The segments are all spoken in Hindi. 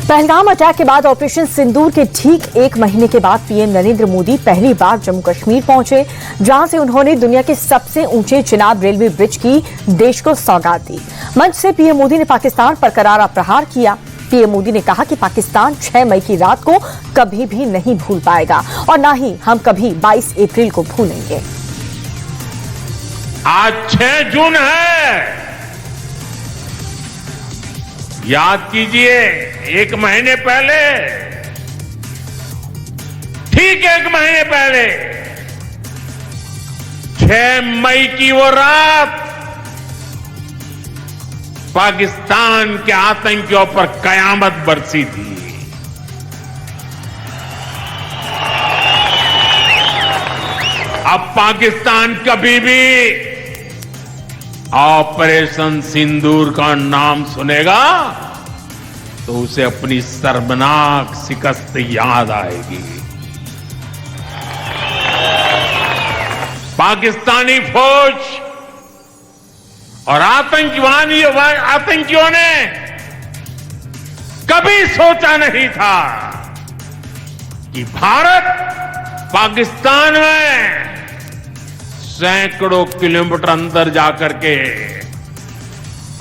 पहलगाम अटैक के बाद ऑपरेशन सिंदूर के ठीक एक महीने के बाद पीएम नरेंद्र मोदी पहली बार जम्मू कश्मीर पहुंचे, जहां से उन्होंने दुनिया के सबसे ऊंचे चिनाब रेलवे ब्रिज की देश को सौगात दी। मंच से पीएम मोदी ने पाकिस्तान पर करारा प्रहार किया। पीएम मोदी ने कहा कि पाकिस्तान 6 मई की रात को कभी भी नहीं भूल पाएगा और न ही हम कभी 22 अप्रैल को भूलेंगे। आज 6 जून है, याद कीजिए, एक महीने पहले, ठीक एक महीने पहले 6 मई की वो रात पाकिस्तान के आतंकियों पर कयामत बरसी थी। अब पाकिस्तान कभी भी ऑपरेशन सिंदूर का नाम सुनेगा तो उसे अपनी शर्मनाक शिकस्त याद आएगी। पाकिस्तानी फौज और आतंकियों ने कभी सोचा नहीं था कि भारत पाकिस्तान में सैकड़ों किलोमीटर अंदर जाकर के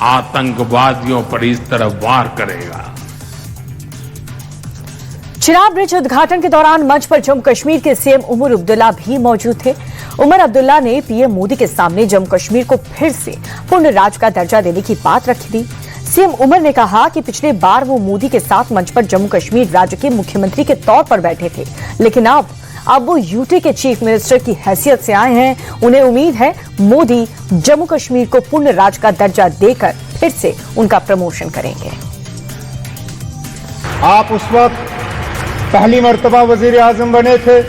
आतंकवादियों पर इस तरह वार करेगा। चिनाब ब्रिज उद्घाटन के दौरान मंच पर जम्मू कश्मीर के सीएम उमर अब्दुल्ला भी मौजूद थे। उमर अब्दुल्ला ने पीएम मोदी के सामने जम्मू कश्मीर को फिर से पूर्ण राज्य का दर्जा देने की बात रखी थी। सीएम उमर ने कहा कि पिछले बार वो मोदी के साथ मंच पर जम्मू कश्मीर राज्य के मुख्यमंत्री के तौर पर बैठे थे, लेकिन अब वो यूटी के चीफ मिनिस्टर की हैसियत से आए हैं। उन्हें उम्मीद है मोदी जम्मू कश्मीर को पूर्ण राज्य का दर्जा देकर फिर से उनका प्रमोशन करेंगे। आप उस वक्त पहली मर्तबा वजीर आजम बने थे,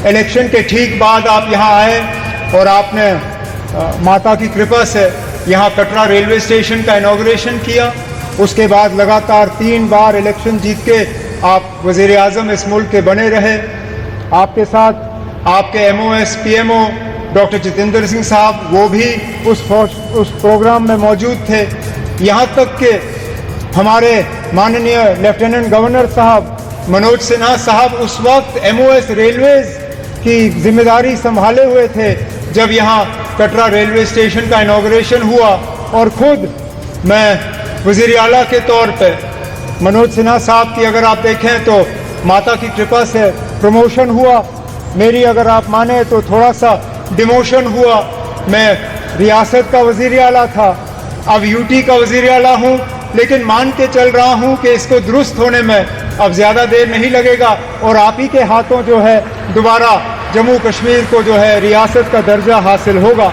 इलेक्शन के ठीक बाद आप यहां आए और आपने माता की कृपा से यहां कटरा रेलवे स्टेशन का इनॉग्रेशन किया। उसके बाद लगातार 3 बार इलेक्शन जीत के आप वजीर आजम इस मुल्क के बने रहे। आपके साथ आपके MOS PMO doctor Jitendra Singh साहब, वो भी उस प्रोग्राम में मौजूद थे। यहाँ तक कि हमारे माननीय लेफ्टिनेंट गवर्नर साहब मनोज सिन्हा साहब उस वक्त MOS रेलवेज की जिम्मेदारी संभाले हुए थे जब यहाँ कटरा रेलवे स्टेशन का इनॉग्रेशन हुआ, और खुद मैं वजीर आला के तौर पे मनोज सिन्हा साहब की अगर आप देखें तो माता की कृपा से प्रमोशन हुआ। मेरी अगर आप माने तो थोड़ा सा डिमोशन हुआ। मैं रियासत का वजीर आला था, अब यूटी का वजीर आला हूं, लेकिन मान के चल रहा हूं कि इसको दुरुस्त होने में अब ज्यादा देर नहीं लगेगा और आप ही के हाथों जो है दोबारा जम्मू कश्मीर को जो है रियासत का दर्जा हासिल होगा।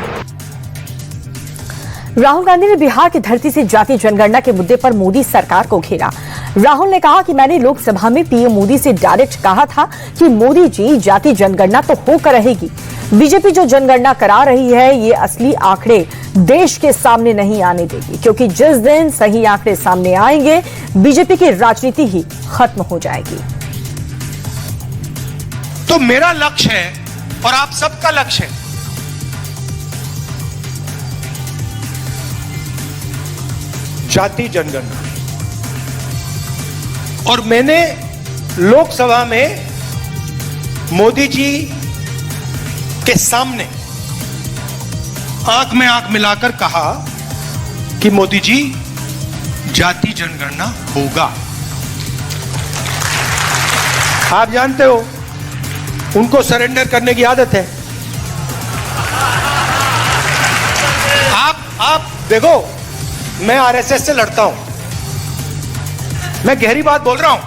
राहुल गांधी ने बिहार की धरती से जाति जनगणना के मुद्दे पर मोदी सरकार को घेरा। राहुल ने कहा कि मैंने लोकसभा में पीएम मोदी से डायरेक्ट कहा था कि मोदी जी, जाति जनगणना तो होकर रहेगी। बीजेपी जो जनगणना करा रही है, ये असली आंकड़े देश के सामने नहीं आने देगी, क्योंकि जिस दिन सही आंकड़े सामने आएंगे बीजेपी की राजनीति ही खत्म हो जाएगी। तो मेरा लक्ष्य है और आप सबका लक्ष्य है जाति जनगणना, और मैंने लोकसभा में मोदी जी के सामने आंख में आंख मिलाकर कहा कि मोदी जी, जाति जनगणना होगा। आप जानते हो उनको सरेंडर करने की आदत है। आप देखो, मैं आरएसएस से लड़ता हूं, मैं गहरी बात बोल रहा हूं।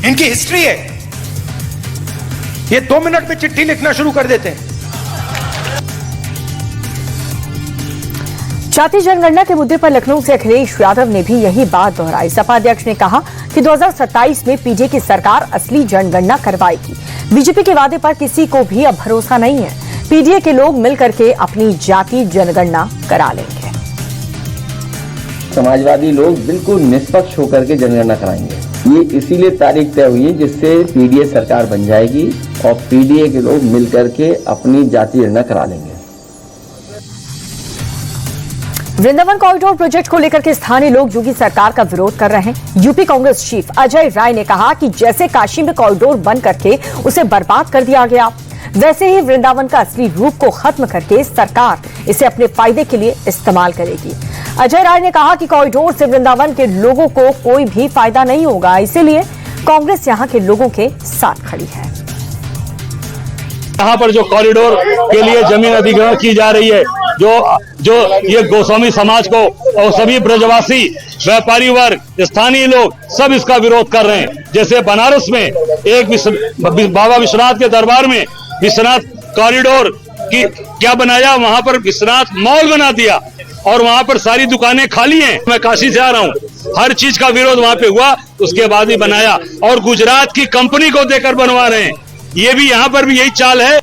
इनकी हिस्ट्री है, ये 2 मिनट में चिट्ठी लिखना शुरू कर देते हैं। जाति जनगणना के मुद्दे पर लखनऊ से अखिलेश यादव ने भी यही बात दोहराई। सपा अध्यक्ष ने कहा कि 2027 में पीडीए की सरकार असली जनगणना करवाएगी। बीजेपी के वादे पर किसी को भी अब भरोसा नहीं है। पीडीए के लोग मिलकर के अपनी जाति जनगणना करा लेंगे। समाजवादी लोग बिल्कुल निष्पक्ष होकर के जनगणना कराएंगे। ये इसीलिए तारीख तय हुई है जिससे पीडीए सरकार बन जाएगी और पीडीए के लोग मिलकर के अपनी जाति जनगणना करा लेंगे। वृंदावन कॉरिडोर प्रोजेक्ट को लेकर के स्थानीय लोग योगी सरकार का विरोध कर रहे हैं। यूपी कांग्रेस चीफ अजय राय ने कहा कि जैसे काशी में कॉरिडोर बन करके उसे बर्बाद कर दिया गया, वैसे ही वृंदावन का असली रूप को खत्म करके सरकार इसे अपने फायदे के लिए इस्तेमाल करेगी। अजय राय ने कहा कि कॉरिडोर से वृंदावन के लोगों को कोई भी फायदा नहीं होगा, इसीलिए कांग्रेस यहां के लोगों के साथ खड़ी है। यहाँ पर जो कॉरिडोर के लिए जमीन अधिग्रहण की जा रही है, जो ये गोस्वामी समाज को और सभी ब्रजवासी, व्यापारी वर्ग, स्थानीय लोग सब इसका विरोध कर रहे हैं। जैसे बनारस में एक बाबा विश्वनाथ के दरबार में विश्वनाथ कॉरिडोर की क्या बनाया, वहां पर विश्वनाथ मॉल बना दिया और वहां पर सारी दुकानें खाली हैं। मैं काशी से आ रहा हूँ, हर चीज का विरोध वहां पे हुआ, उसके बाद ही बनाया और गुजरात की कंपनी को देकर बनवा रहे हैं। ये भी यहाँ पर भी यही चाल है।